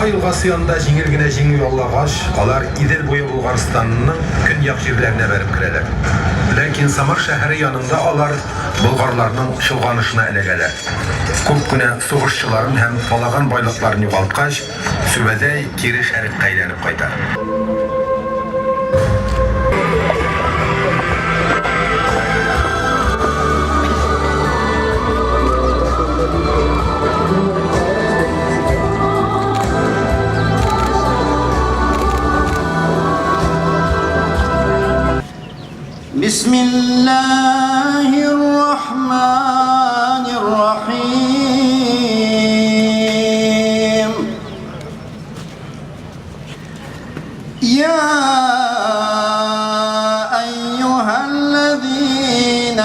Аха елгасы янында җиңел генә җиңү яулагач, алар Идел буе Булгарстанның көньяк җирләренә барып керәләр. Ләкин Самар шәһәре янында алар болгарларның чолганышына эләгәләр. Күп кенә сугышчыларын һәм талаган байлыкларын югалткач, Сүбәдәй кире шәрыккә әйләнеп кайта. بسم الله الرحمن الرحيم يا أيها الذين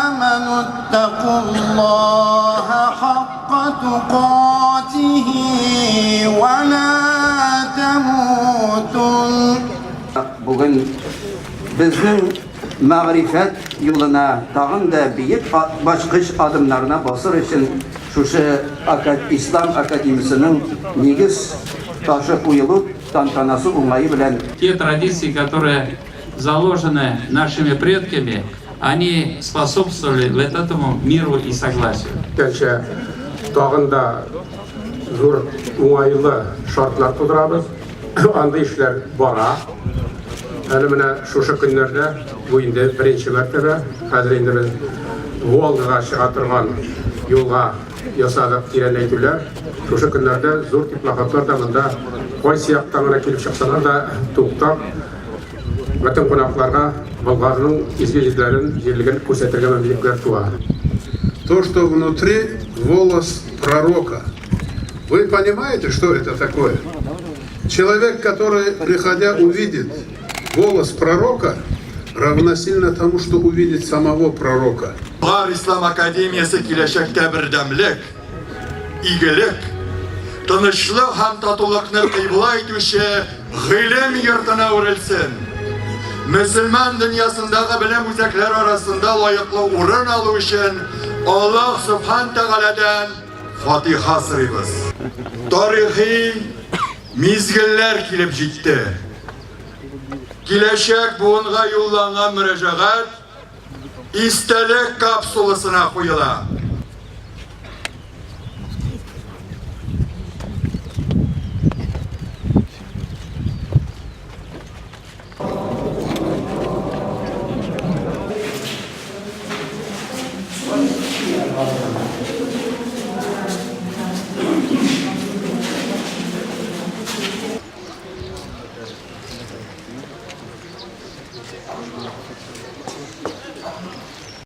آمنوا اتقوا الله حق تقاته ولا تموتن. Bizning ma'rifat yo'lina tag'in da biyik bosqich adımlarına basır için şuşu İslam Akademisining negiz taşı qo'yilib tantanasi o'ng'ayi bilan те традиции, которые заложены нашими предками, они способствовали вот этому миру и согласию. Tag'in da zo'r o'ng'ayli shartlar tuduramiz. Anda ishlar bora. Әлі міне шушы күнлерде bu енді бірінші мәртебе қазір енді біз Волгаға шыға тұрған yolға ясадық тирәнәйтуләр. Шушы күнлерде зур теплоходлар да мында қой сияқтан келіп шықсалар да туықтап bütün қонақтарға Болгарның изге жерлерін көрсетуге мүмкіндіктер туа. То, что внутри волос пророка. Вы понимаете, что это такое? Человек, который, приходя, увидит голос пророка, равносильно тому, что увидит самого пророка. Болгар İslam Akademiyası kиләчәктә бердәмлек, игелек, тынычлык һәм татулыкны кыйбла итүче гыйлем йортына үрелсен. Мөселман дөньясындагы белем үзәкләре арасында лаеклы урын алу өчен Аллаһ Субхан Тәгаләдән Фатиха сырыйбыз. Тарихи мизгелләр килеп җитте. Киләчәк буынга юлланган мөрәҗәгать истәлек капсуласына куела.